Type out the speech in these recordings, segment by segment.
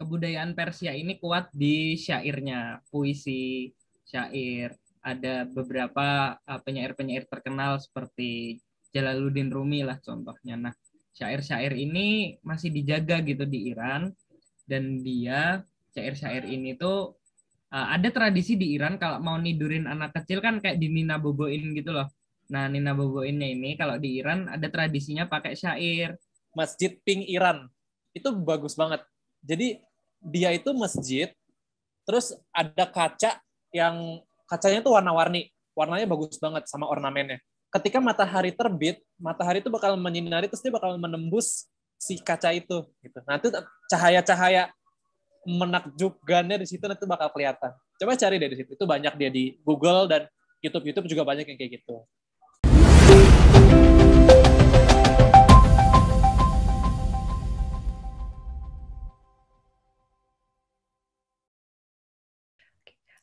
kebudayaan Persia ini kuat di syairnya, puisi, syair. Ada beberapa penyair-penyair terkenal seperti Jalaluddin Rumi lah contohnya. Nah, syair-syair ini masih dijaga gitu di Iran, dan dia syair-syair ini tuh ada tradisi di Iran kalau mau nidurin anak kecil kan kayak di Nina Boboin gitu loh. Nah, Nina Boboinnya ini kalau di Iran ada tradisinya pakai syair. Masjid Pink Iran itu bagus banget. Jadi dia itu masjid, terus ada kaca yang kacanya tuh warna-warni, warnanya bagus banget sama ornamennya. Ketika matahari terbit, matahari itu bakal menyinari, terus dia bakal menembus si kaca itu. Gitu. Nah itu cahaya-cahaya menakjubkannya di situ nanti bakal kelihatan. Coba cari deh di situ. Itu banyak dia di Google dan YouTube juga banyak yang kayak gitu.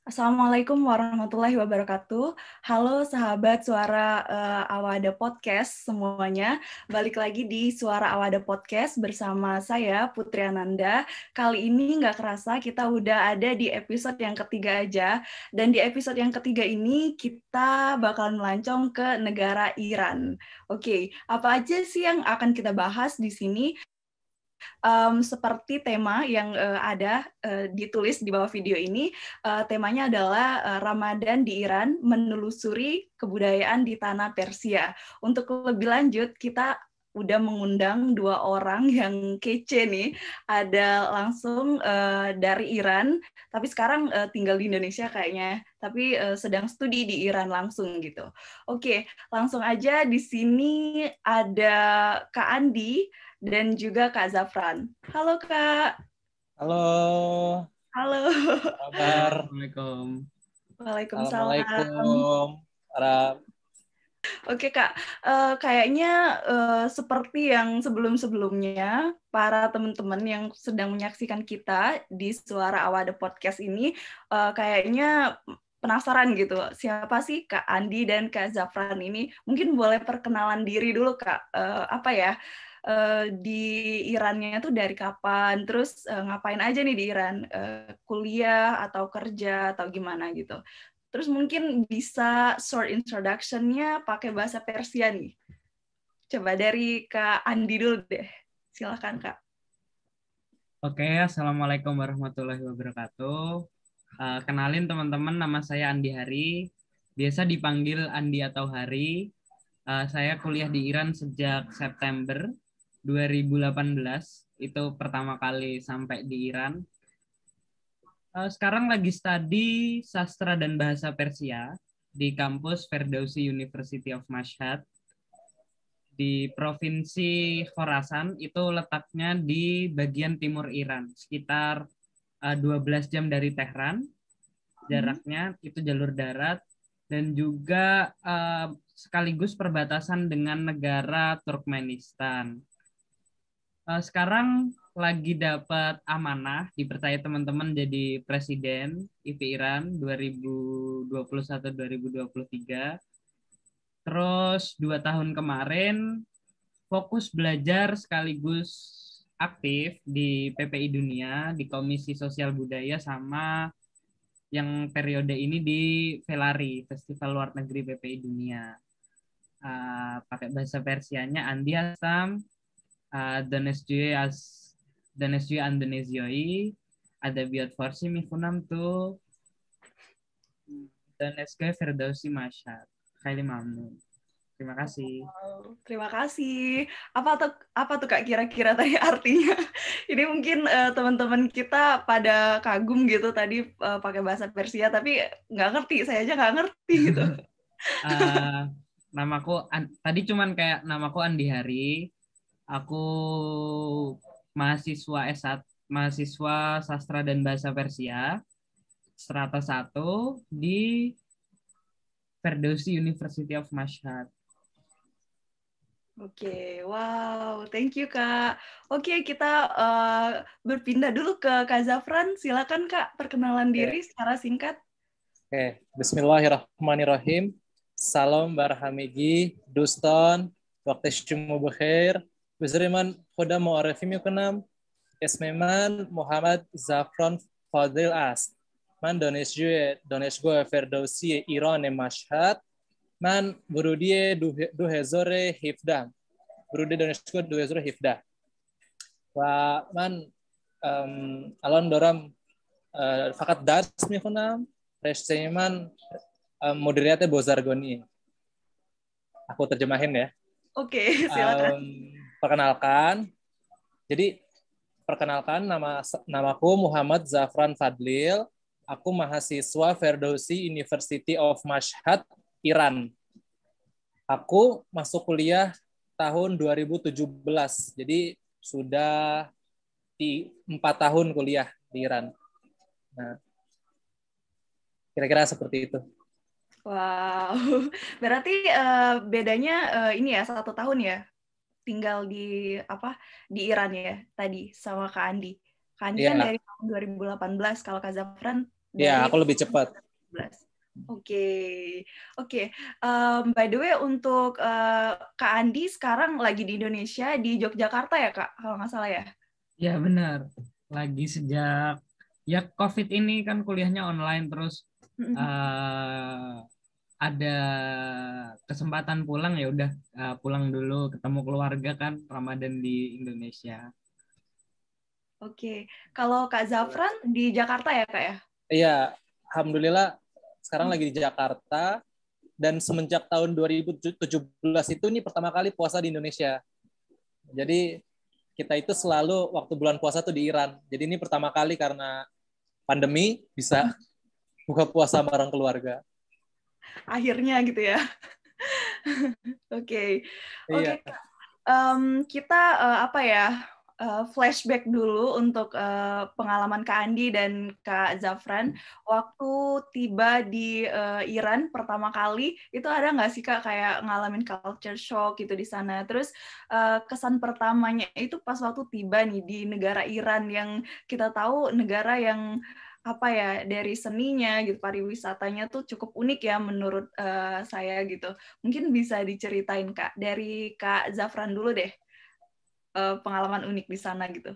Assalamualaikum warahmatullahi wabarakatuh. Halo sahabat Suara Awada Podcast semuanya. Balik lagi di Suara Awada Podcast bersama saya Putri Ananda. Kali ini nggak kerasa kita udah ada di episode yang ketiga aja. Dan di episode yang ketiga ini kita bakalan melancong ke negara Iran. Oke, apa aja sih yang akan kita bahas di sini? Seperti tema yang ada ditulis di bawah video ini, temanya adalah Ramadan di Iran, menelusuri kebudayaan di tanah Persia. Untuk lebih lanjut, kita udah mengundang dua orang yang kece nih. Ada langsung dari Iran, tapi sekarang tinggal di Indonesia kayaknya, tapi sedang studi di Iran langsung gitu. Oke, langsung aja di sini ada Kak Andi dan juga Kak Zafran. Halo Kak. Halo. Halo. Kabar. Assalamualaikum. Waalaikumsalam. Assalamualaikum. Oke Kak, kayaknya seperti yang sebelum-sebelumnya, para teman-teman yang sedang menyaksikan kita di Suara Awada Podcast ini, kayaknya penasaran gitu, siapa sih Kak Andi dan Kak Zafran ini? Mungkin boleh perkenalan diri dulu Kak, di Irannya tuh dari kapan, terus ngapain aja nih di Iran, kuliah atau kerja atau gimana gitu. Terus mungkin bisa short introduction-nya pakai bahasa Persia nih. Coba dari Kak Andi dulu deh. Silakan Kak. Oke, Assalamualaikum warahmatullahi wabarakatuh. Kenalin teman-teman, nama saya Andi Hari. Biasa dipanggil Andi atau Hari. Saya kuliah di Iran sejak September 2018. Itu pertama kali sampai di Iran. Sekarang lagi studi sastra dan bahasa Persia di kampus Ferdowsi University of Mashhad di provinsi Khorasan. Itu letaknya di bagian timur Iran, sekitar 12 jam dari Tehran jaraknya. Itu jalur darat dan juga sekaligus perbatasan dengan negara Turkmenistan. Sekarang lagi dapat amanah, dipercaya teman-teman jadi presiden IPI Iran 2021-2023. Terus 2 tahun kemarin fokus belajar sekaligus aktif di PPI Dunia, di Komisi Sosial Budaya, sama yang periode ini di Velari, Festival Luar Negeri PPI Dunia. Pakai bahasa Persianya Andi Asam, Danışçı Andonezya'yı Edebiyat Farsi میخونم تو دانشگاه فردوسی مشهد. خیلی ممنون. Terima kasih. Wow, terima kasih. Apa tuh Kak kira-kira tadi artinya? Ini mungkin teman-teman kita pada kagum gitu tadi pakai bahasa Persia, tapi nggak ngerti. Saya aja nggak ngerti gitu. Tadi cuman kayak namaku Andi Hari. Aku mahasiswa sastra dan bahasa Persia strata 1 di Ferdowsi University of Mashhad. Oke, wow, thank you Kak. Oke, kita berpindah dulu ke Kak Zafran. Silakan Kak, perkenalan diri secara singkat. Oke, Bismillahirrahmanirrahim. Salam barhamigi, Duston, waktu shumu bekhair. Bizriman khoda mu'arifim yukunam. اسم من محمد زعفران فاضل است. من دانشگاه فردوسی ایران مشهد. من ورودی 2017. ورودی دانشگاه 2017. و من الان دارم فقط درس میخونم. رشته من مدیریت بازرگانی. Aku terjemahin ya. Oke, silakan. Perkenalkan. Jadi perkenalkan, namaku Muhammad Zafran Fadlil. Aku mahasiswa Ferdowsi University of Mashhad, Iran. Aku masuk kuliah tahun 2017. Jadi sudah 4 tahun kuliah di Iran. Nah, kira-kira seperti itu. Wow, berarti bedanya ini ya 1 tahun ya tinggal di Iran ya tadi sama Kak Andi. Kak Andi kan Iya. dari tahun 2018, kalau Kak Zafran Iya, dari aku lebih cepat. 2018. Oke. By the way, untuk Kak Andi sekarang lagi di Indonesia, di Yogyakarta ya Kak, kalau nggak salah ya? Ya benar. Lagi sejak ya COVID ini kan kuliahnya online terus ada kesempatan pulang ya udah pulang dulu ketemu keluarga kan Ramadan di Indonesia. Oke. Kalau Kak Zafran di Jakarta ya Kak ya? Iya, alhamdulillah sekarang lagi di Jakarta dan semenjak tahun 2017 itu ini pertama kali puasa di Indonesia. Jadi kita itu selalu waktu bulan puasa tuh di Iran. Jadi ini pertama kali karena pandemi bisa buka puasa bareng keluarga. Akhirnya gitu ya. Oke. Iya. Kita flashback dulu untuk pengalaman Kak Andi dan Kak Zafran waktu tiba di Iran pertama kali. Itu ada nggak sih Kak kayak ngalamin culture shock gitu di sana? Terus kesan pertamanya itu pas waktu tiba nih di negara Iran yang kita tahu negara yang dari seninya gitu, pariwisatanya tuh cukup unik ya menurut saya gitu. Mungkin bisa diceritain Kak, dari Kak Zafran dulu deh, pengalaman unik di sana gitu.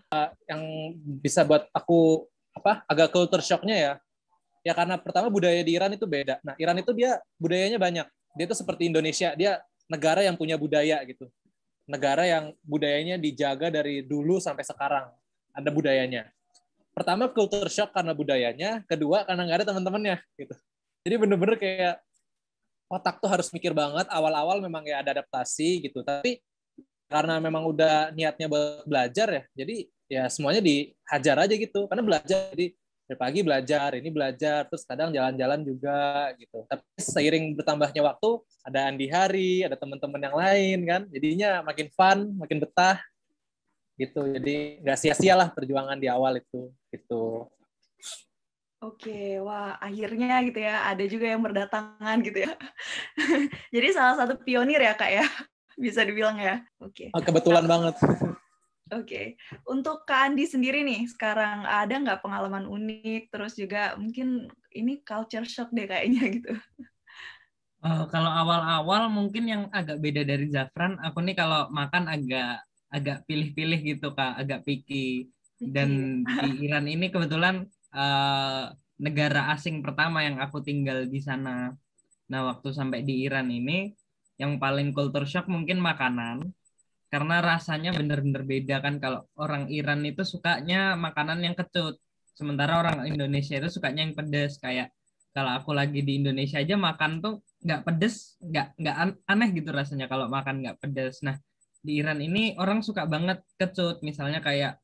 Yang bisa buat aku agak culture shock-nya ya karena pertama budaya di Iran itu beda. Nah, Iran itu dia budayanya banyak. Dia itu seperti Indonesia, dia negara yang punya budaya gitu. Negara yang budayanya dijaga dari dulu sampai sekarang. Ada budayanya. Pertama culture shock karena budayanya, kedua karena nggak ada teman-temannya gitu. Jadi bener-bener kayak otak tuh harus mikir banget. Awal-awal memang ya ada adaptasi gitu, tapi karena memang udah niatnya buat belajar ya, jadi ya semuanya dihajar aja gitu. Karena belajar, jadi dari pagi belajar, ini belajar, terus kadang jalan-jalan juga gitu. Tapi seiring bertambahnya waktu, ada Andi Hari, ada teman-teman yang lain kan, jadinya makin fun, makin betah gitu. Jadi nggak sia-sia lah perjuangan di awal itu gitu. Oke, wah akhirnya gitu ya, ada juga yang berdatangan gitu ya. Jadi salah satu pionir ya Kak ya, bisa dibilang ya. Oke. Kebetulan banget. Oke. Untuk Kak Andi sendiri nih, sekarang ada nggak pengalaman unik, terus juga mungkin ini culture shock deh kayaknya gitu. Kalau awal-awal mungkin yang agak beda dari Zafran, aku nih kalau makan agak pilih-pilih gitu Kak, agak picky. Dan di Iran ini kebetulan negara asing pertama yang aku tinggal di sana. Nah, waktu sampai di Iran ini, yang paling culture shock mungkin makanan. Karena rasanya benar-benar beda kan. Kalau orang Iran itu sukanya makanan yang kecut. Sementara orang Indonesia itu sukanya yang pedas. Kayak kalau aku lagi di Indonesia aja makan tuh nggak pedes, nggak aneh gitu rasanya kalau makan nggak pedas. Nah, di Iran ini orang suka banget kecut. Misalnya kayak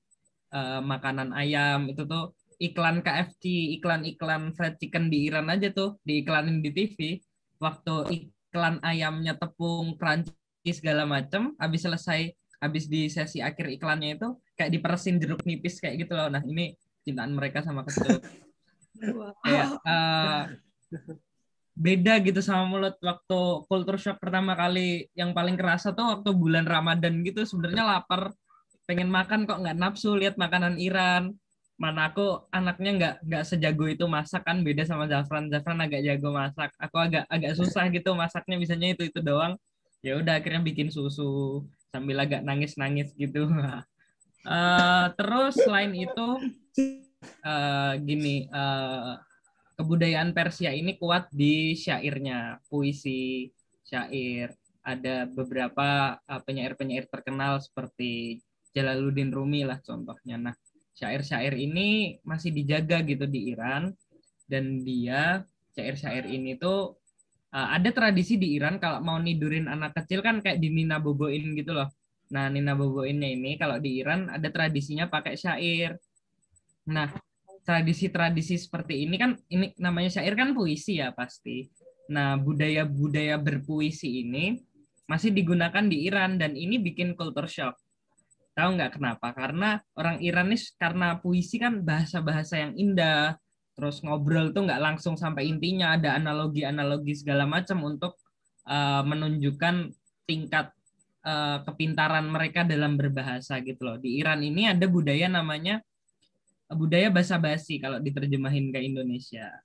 makanan ayam itu tuh iklan KFC, iklan-iklan fried chicken di Iran aja tuh diiklanin di TV. Waktu iklan ayamnya tepung crunchy segala macam, habis di sesi akhir iklannya itu kayak diperesin jeruk nipis kayak gitu loh. Nah, ini cintaan mereka sama kecut. Wow. Kayak beda gitu sama mulut. Waktu culture shock pertama kali yang paling kerasa tuh waktu bulan Ramadan gitu, sebenarnya lapar, pengen makan kok nggak nafsu lihat makanan Iran. Mana aku anaknya nggak sejago itu masak kan, beda sama Zafran agak jago masak, aku agak susah gitu masaknya, bisanya itu doang. Ya udah akhirnya bikin susu sambil agak nangis gitu. Terus selain itu gini, kebudayaan Persia ini kuat di syairnya, puisi, syair. Ada beberapa penyair-penyair terkenal seperti Jalaluddin Rumi lah contohnya. Nah, syair-syair ini masih dijaga gitu di Iran, dan dia syair-syair ini tuh ada tradisi di Iran kalau mau nidurin anak kecil kan kayak di Nina Boboin gitu loh. Nah, Nina Boboinnya ini kalau di Iran ada tradisinya pakai syair. Nah, tradisi-tradisi seperti ini kan, ini namanya syair kan puisi ya pasti. Nah, budaya-budaya berpuisi ini masih digunakan di Iran, dan ini bikin culture shock. Tahu nggak kenapa? Karena orang Iran ini karena puisi kan bahasa-bahasa yang indah, terus ngobrol tuh nggak langsung sampai intinya, ada analogi-analogi segala macam untuk menunjukkan tingkat kepintaran mereka dalam berbahasa gitu loh. Di Iran ini ada budaya namanya budaya basa-basi kalau diterjemahin ke Indonesia.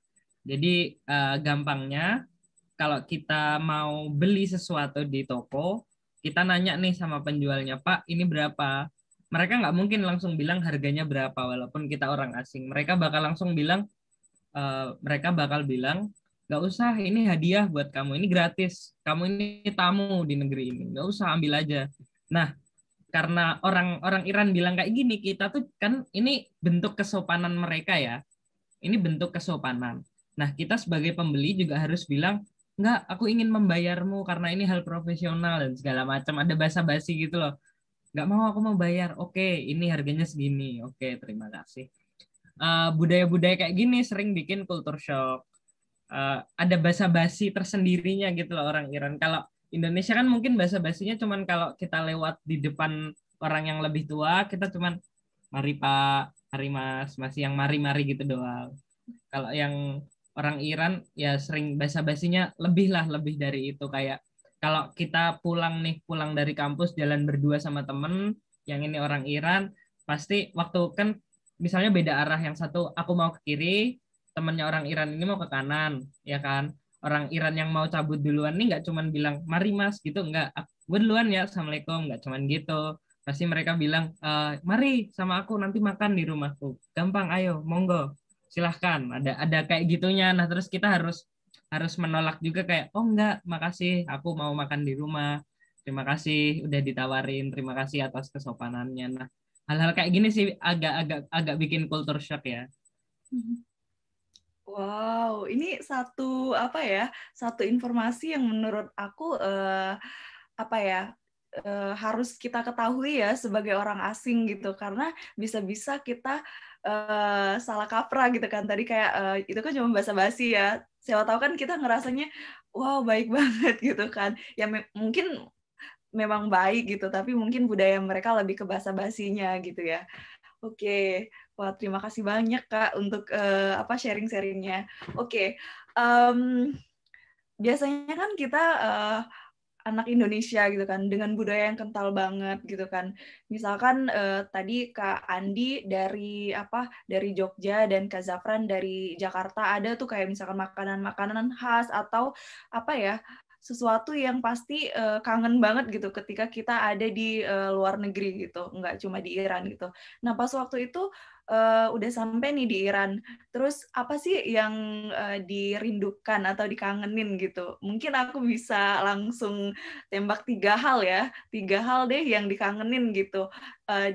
Jadi gampangnya kalau kita mau beli sesuatu di toko, kita nanya nih sama penjualnya, Pak, ini berapa? Mereka nggak mungkin langsung bilang harganya berapa, walaupun kita orang asing. Mereka bakal langsung bilang, nggak usah, ini hadiah buat kamu, ini gratis. Kamu ini tamu di negeri ini, nggak usah, ambil aja. Nah, karena orang-orang Iran bilang kayak gini, kita tuh kan ini bentuk kesopanan mereka ya. Ini bentuk kesopanan. Nah, kita sebagai pembeli juga harus bilang, enggak, aku ingin membayarmu karena ini hal profesional dan segala macam. Ada basa-basi gitu loh. Enggak mau, aku mau bayar. Oke, ini harganya segini. Oke, terima kasih. Budaya-budaya kayak gini sering bikin culture shock. Ada basa-basi tersendirinya gitu loh orang Iran. Kalau Indonesia kan mungkin basa-basinya cuman kalau kita lewat di depan orang yang lebih tua, kita cuman mari Pak, mari Mas, masih yang mari-mari gitu doang. Kalau yang orang Iran ya sering basa-basinya lebih dari itu, kayak kalau kita pulang dari kampus jalan berdua sama temen, yang ini orang Iran, pasti waktu kan misalnya beda arah, yang satu aku mau ke kiri, temennya orang Iran ini mau ke kanan, ya kan? Orang Iran yang mau cabut duluan nih nggak cuman bilang mari mas gitu, nggak, gue duluan ya, assalamualaikum, nggak cuman gitu. Pasti mereka bilang, mari sama aku nanti makan di rumahku, gampang, ayo monggo silahkan, ada kayak gitunya. Nah, terus kita harus menolak juga, kayak oh enggak, makasih, aku mau makan di rumah, terima kasih udah ditawarin, terima kasih atas kesopanannya. Nah, hal-hal kayak gini sih agak bikin culture shock ya. Wow, ini satu apa ya? Satu informasi yang menurut aku apa ya? Harus kita ketahui ya sebagai orang asing gitu, karena bisa-bisa kita salah kaprah gitu kan. Tadi kayak itu kan cuma basa-basi ya. Siapa tahu kan kita ngerasanya wow baik banget gitu kan. Ya mungkin memang baik gitu, tapi mungkin budaya mereka lebih ke basa-basinya gitu ya. Oke, wah terima kasih banyak Kak untuk apa sharing-sharingnya. Oke, biasanya kan kita anak Indonesia gitu kan dengan budaya yang kental banget gitu kan. Misalkan tadi Kak Andi dari dari Jogja dan Kak Zafran dari Jakarta, ada tuh kayak misalkan makanan-makanan khas atau apa ya, sesuatu yang pasti kangen banget gitu ketika kita ada di luar negeri gitu, nggak cuma di Iran gitu. Nah pas waktu itu udah sampai nih di Iran, terus apa sih yang dirindukan atau dikangenin gitu? Mungkin aku bisa langsung tembak 3 hal ya, 3 hal deh yang dikangenin gitu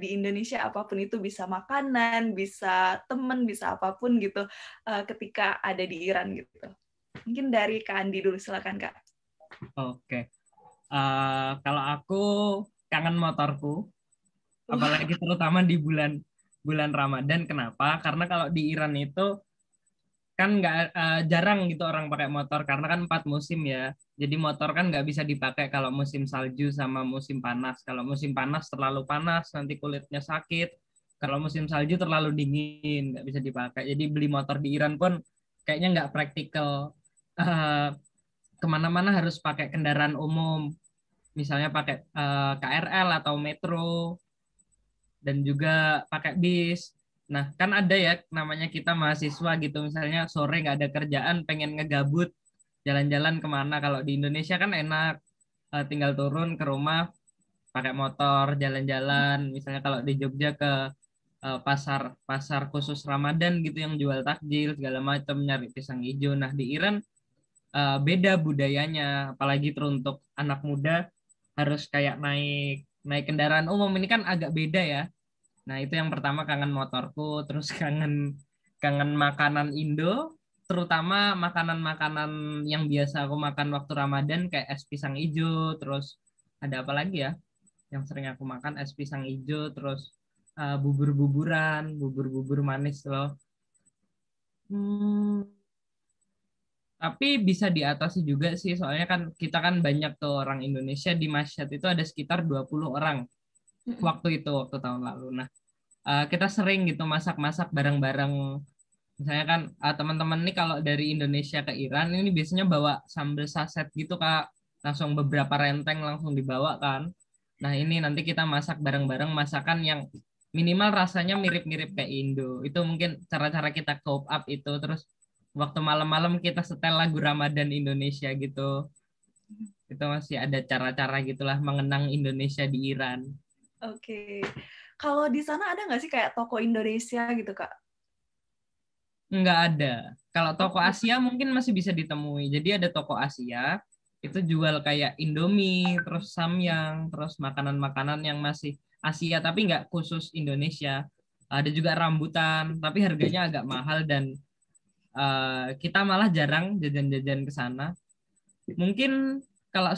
di Indonesia, apapun itu, bisa makanan, bisa temen, bisa apapun gitu ketika ada di Iran gitu. Mungkin dari Kak Andi dulu, silakan Kak. Oke. Kalau aku kangen motorku, apalagi terutama di bulan Ramadan. Kenapa? Karena kalau di Iran itu kan nggak jarang gitu orang pakai motor, karena kan 4 musim ya. Jadi motor kan nggak bisa dipakai kalau musim salju sama musim panas. Kalau musim panas terlalu panas, nanti kulitnya sakit. Kalau musim salju terlalu dingin, nggak bisa dipakai. Jadi beli motor di Iran pun kayaknya nggak praktikal. Kemana-mana harus pakai kendaraan umum, misalnya pakai KRL atau metro, dan juga pakai bis. Nah, kan ada ya namanya kita mahasiswa gitu, misalnya sore nggak ada kerjaan, pengen ngegabut, jalan-jalan kemana. Kalau di Indonesia kan enak, tinggal turun ke rumah, pakai motor jalan-jalan. Misalnya kalau di Jogja ke pasar pasar khusus Ramadan gitu yang jual takjil segala macam nyari pisang hijau. Nah di Iran beda budayanya, apalagi teruntuk anak muda harus kayak naik naik kendaraan umum ini kan agak beda ya. Nah itu yang pertama kangen motorku, terus kangen kangen makanan Indo, terutama makanan-makanan yang biasa aku makan waktu Ramadan kayak es pisang hijau, terus ada apa lagi ya yang sering aku makan es pisang hijau, terus bubur-buburan, bubur-bubur manis loh. Hmm, tapi bisa diatasi juga sih, soalnya kan kita kan banyak tuh orang Indonesia di Masyad itu ada sekitar 20 orang waktu itu, waktu tahun lalu. Nah, kita sering gitu masak-masak bareng-bareng. Misalnya kan teman-teman nih kalau dari Indonesia ke Iran ini biasanya bawa sambal saset gitu Kak, langsung beberapa renteng langsung dibawa kan. Nah, ini nanti kita masak bareng-bareng masakan yang minimal rasanya mirip-mirip kayak Indo. Itu mungkin cara-cara kita cope up itu. Terus waktu malam-malam kita setel lagu Ramadan Indonesia gitu. Itu masih ada cara-cara gitulah mengenang Indonesia di Iran. Oke. Kalau di sana ada nggak sih kayak toko Indonesia gitu, Kak? Nggak ada. Kalau toko Asia mungkin masih bisa ditemui. Jadi ada toko Asia, itu jual kayak Indomie, terus Samyang, terus makanan-makanan yang masih Asia, tapi nggak khusus Indonesia. Ada juga rambutan, tapi harganya agak mahal dan kita malah jarang jajan-jajan ke sana. Mungkin kalau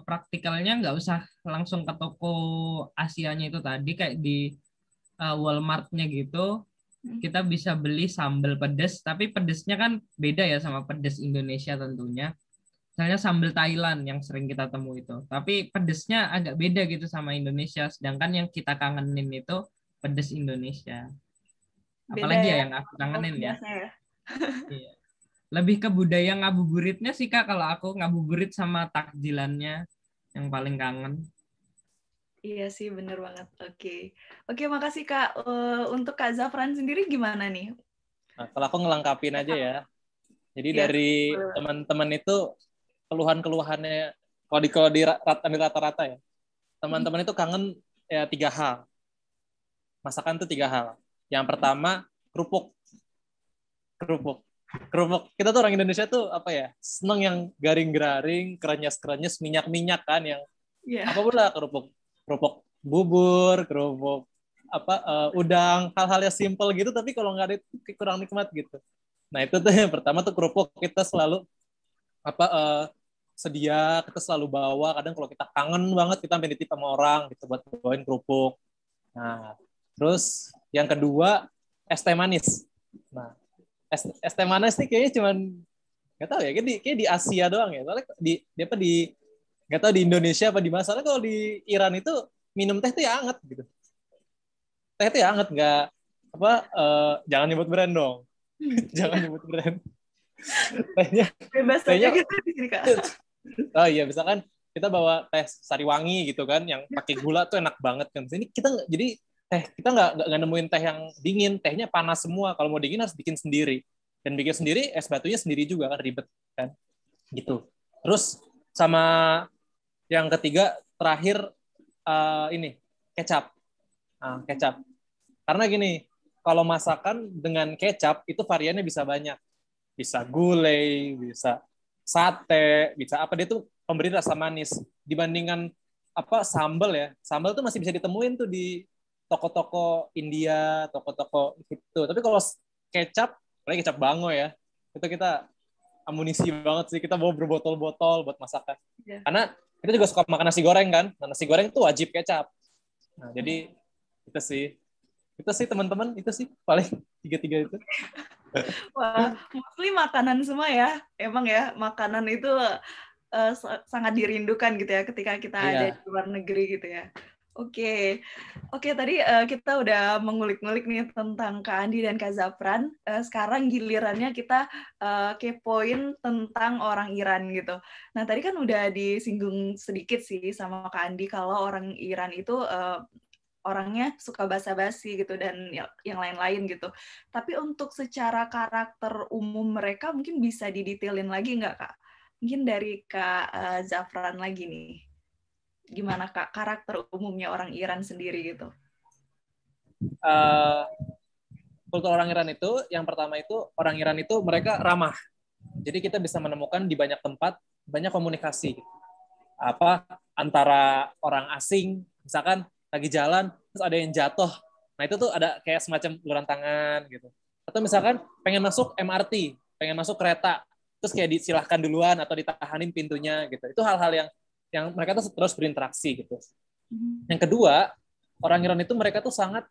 praktikalnya nggak usah langsung ke toko Asianya itu tadi, kayak di Walmart-nya gitu kita bisa beli sambal pedas, tapi pedasnya kan beda ya sama pedas Indonesia tentunya. Misalnya sambal Thailand yang sering kita temui itu, tapi pedasnya agak beda gitu sama Indonesia. Sedangkan yang kita kangenin itu pedas Indonesia. Beda Apalagi ya ya yang aku kangenin ya. pedasnya ya. Iya. Lebih ke budaya ngabuburitnya sih Kak, kalau aku ngabuburit sama takjilannya yang paling kangen. Iya sih, bener banget. Oke. Oke, makasih Kak. Untuk Kak Zafran sendiri gimana nih? Nah, kalau aku ngelengkapin aja ya. Jadi Iya, dari boleh. teman-teman itu keluhan-keluhannya kalau di rata-rata ya. Teman-teman itu kangen ya 3 hal. Masakan tuh 3 hal. Yang pertama kerupuk. Kerupuk. Kerupuk. Kita tuh orang Indonesia tuh apa ya? Seneng yang garing-garing, krenyes-krenyes, minyak-minyak kan yang Iya. apapun lah kerupuk. Kerupuk bubur, kerupuk udang, hal-hal yang simple gitu tapi kalau nggak ada itu kurang nikmat gitu. Nah, itu tuh yang pertama tuh kerupuk kita selalu apa sedia, kita selalu bawa. Kadang kalau kita kangen banget kita sampai nitip sama orang gitu buat bawain kerupuk. Nah, terus yang kedua es teh manis. Nah, es teh manis nih kayaknya cuman nggak tahu ya, kayak di Asia doang ya. Soalnya di apa di nggak tahu di Indonesia apa di mana. Soalnya kalau di Iran itu minum teh tuh ya anget gitu. Teh tuh ya anget, nggak apa jangan nyebut brand dong. Jangan nyebut brand. Tehnya Bebas aja tehnya gitu di sini, Kak. oh iya misalkan kita bawa teh Sariwangi gitu kan yang pakai gula tuh enak banget kan. Ini kita jadi kita nggak nemuin teh yang dingin, tehnya panas semua. Kalau mau dingin harus bikin sendiri. Dan bikin sendiri es batunya sendiri juga kan ribet kan. Gitu. Terus sama yang ketiga terakhir ini kecap. Nah, kecap. Karena gini, kalau masakan dengan kecap itu variannya bisa banyak. Bisa gulai, bisa sate, bisa apa, dia tuh pemberi rasa manis dibandingkan apa sambal ya. Sambal tuh masih bisa ditemuin tuh di toko-toko India, toko-toko gitu. Tapi kalau kecap, apalagi kecap bango ya, itu kita amunisi banget sih, kita bawa berbotol-botol buat masakan. Ya. Karena kita juga suka makan nasi goreng kan. Nah, nasi goreng tuh wajib kecap. Nah, jadi itu sih teman-teman, itu sih paling tiga-tiga itu. Wah, mostly makanan semua ya. Emang ya, makanan itu sangat dirindukan gitu ya ketika kita ada di Iya. luar negeri gitu ya. Oke, tadi kita udah mengulik-ngulik nih tentang Kak Andi dan Kak Zafran. Sekarang gilirannya kita kepoin tentang orang Iran gitu. Nah, tadi kan udah disinggung sedikit sih sama Kak Andi kalau orang Iran itu orangnya suka basa-basi gitu dan yang lain-lain gitu. Tapi untuk secara karakter umum mereka mungkin bisa didetailin lagi nggak, Kak? Mungkin dari Kak Zafran lagi nih. gimana Kak karakter umumnya orang Iran sendiri gitu? Kultur orang Iran itu, yang pertama itu, orang Iran itu mereka ramah. Jadi kita bisa menemukan di banyak tempat, banyak komunikasi. Apa antara orang asing, misalkan lagi jalan, terus ada yang jatuh. Nah itu tuh ada kayak semacam uluran tangan gitu. Atau misalkan pengen masuk MRT, pengen masuk kereta, terus kayak disilahkan duluan atau ditahanin pintunya gitu. Itu hal-hal yang mereka tuh terus berinteraksi gitu. Yang kedua, orang Iran itu mereka tuh sangat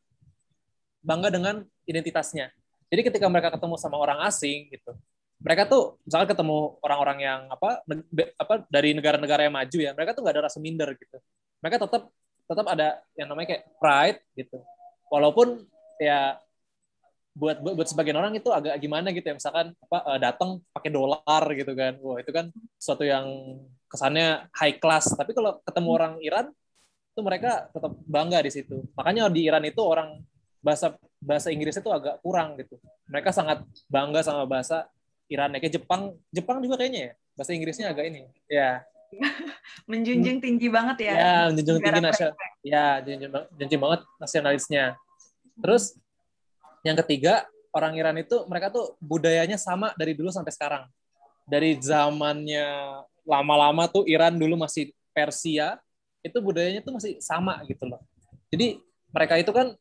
bangga dengan identitasnya. Jadi ketika mereka ketemu sama orang asing gitu, mereka tuh misalkan ketemu orang-orang yang apa dari negara-negara yang maju ya, mereka tuh nggak ada rasa minder gitu. Mereka tetap ada yang namanya kayak pride gitu. Walaupun ya buat sebagian orang itu agak gimana gitu ya, misalkan datang pakai dolar gitu kan. Wah, itu kan sesuatu yang kesannya high class. Tapi kalau ketemu orang Iran itu mereka tetap bangga di situ. Makanya di Iran itu orang bahasa Inggrisnya itu agak kurang gitu. Mereka sangat bangga sama bahasa Iran. Kayak Jepang juga kayaknya ya. Bahasa Inggrisnya agak ini. Ya. Menjunjung tinggi banget ya. Ya, menjunjung tinggi nasional. Ya, junjung banget nasionalisnya. Terus yang ketiga, orang Iran itu mereka tuh budayanya sama dari dulu sampai sekarang. Dari zamannya lama-lama tuh Iran dulu masih Persia, itu budayanya tuh masih sama gitu loh. Jadi mereka itu kan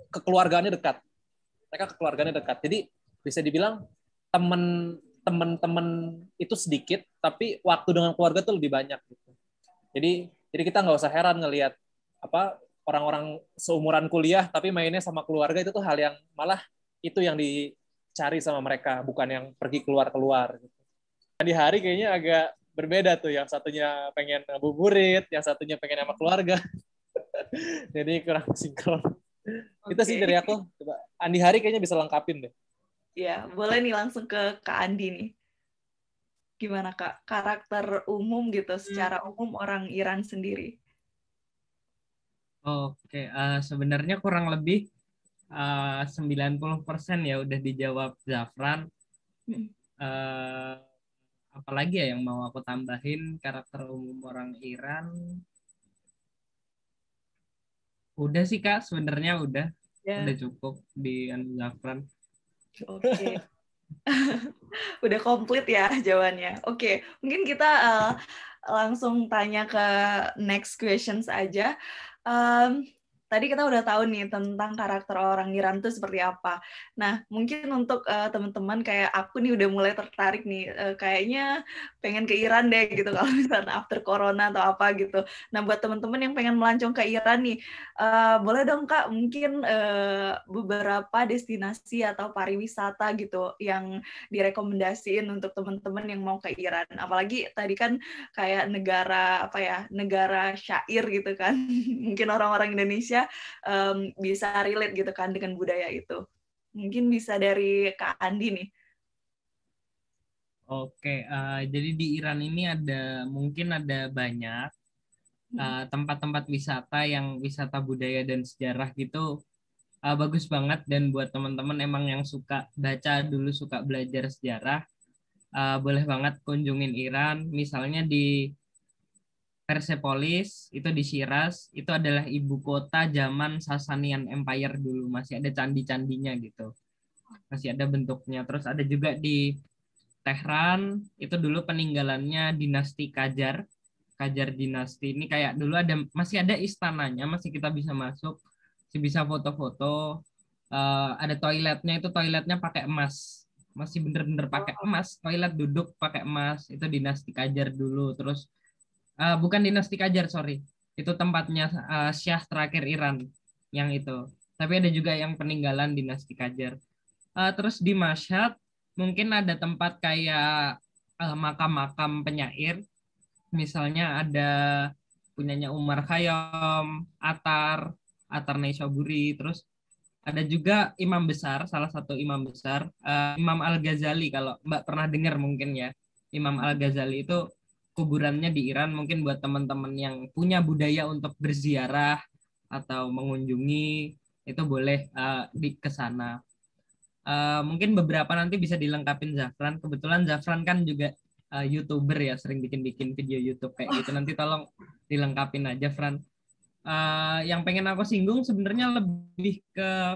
kekeluargaannya dekat. Mereka kekeluargaannya dekat. Jadi bisa dibilang teman-teman itu sedikit, tapi waktu dengan keluarga tuh lebih banyak gitu. Jadi kita nggak usah heran ngelihat apa orang-orang seumuran kuliah tapi mainnya sama keluarga, itu tuh hal yang malah itu yang dicari sama mereka, bukan yang pergi keluar gitu. Di hari kayaknya agak berbeda tuh, yang satunya pengen ngabuburit, yang satunya pengen sama keluarga. Jadi kurang sinkron. Okay. Itu sih dari aku. Coba Andi Hari kayaknya bisa lengkapin deh. Ya, boleh nih langsung ke Kak Andi nih. Gimana Kak, karakter umum gitu, secara umum orang Iran sendiri? Oke, sebenarnya kurang lebih 90% ya udah dijawab Zafran. Apalagi ya yang mau aku tambahin karakter umum orang Iran? Udah sih Kak, sebenarnya udah cukup di Zafran. Oke. Udah komplit ya jawabannya. Oke, mungkin kita langsung tanya ke next questions aja. Tadi kita udah tahu nih tentang karakter orang Iran itu seperti apa. Nah, mungkin untuk teman-teman kayak aku nih udah mulai tertarik nih, kayaknya pengen ke Iran deh gitu kalau misalnya after corona atau apa gitu. Nah, buat teman-teman yang pengen melancong ke Iran nih, boleh dong Kak mungkin beberapa destinasi atau pariwisata gitu yang direkomendasiin untuk teman-teman yang mau ke Iran. Apalagi tadi kan kayak negara syair gitu kan. Mungkin orang-orang Indonesia bisa relate gitu kan dengan budaya itu. Mungkin bisa dari Kak Andi nih. Oke, jadi di Iran ini mungkin ada banyak tempat-tempat wisata yang wisata budaya dan sejarah gitu, bagus banget. Dan buat teman-teman emang yang suka baca dulu, suka belajar sejarah, boleh banget kunjungin Iran. Misalnya di Persepolis, itu di Shiraz, itu adalah ibu kota zaman Sasanian Empire dulu, masih ada candi-candinya gitu, masih ada bentuknya. Terus ada juga di Tehran, itu dulu peninggalannya dinasti Qajar. Qajar dinasti ini kayak dulu masih ada istananya, masih kita bisa masuk, masih bisa foto-foto. Ada toiletnya, itu toiletnya pakai emas, masih bener-bener pakai emas, toilet duduk pakai emas, itu dinasti Qajar dulu. Terus bukan dinasti Qajar, sorry, itu tempatnya Syah terakhir Iran yang itu. Tapi ada juga yang peninggalan dinasti Qajar. Terus di Mashhad mungkin ada tempat kayak makam-makam penyair. Misalnya ada punyanya Umar Khayyam, Attar Naishaburi. Terus ada juga imam besar, salah satu imam besar, Imam Al-Ghazali. Kalau Mbak pernah dengar mungkin ya, Imam Al-Ghazali itu kuburannya di Iran. Mungkin buat teman-teman yang punya budaya untuk berziarah atau mengunjungi, itu boleh ke sana. Mungkin beberapa nanti bisa dilengkapin Zafran. Kebetulan Zafran kan juga YouTuber ya, sering bikin-bikin video YouTube kayak gitu. Nanti tolong dilengkapin aja, Fran. Yang pengen aku singgung sebenarnya lebih ke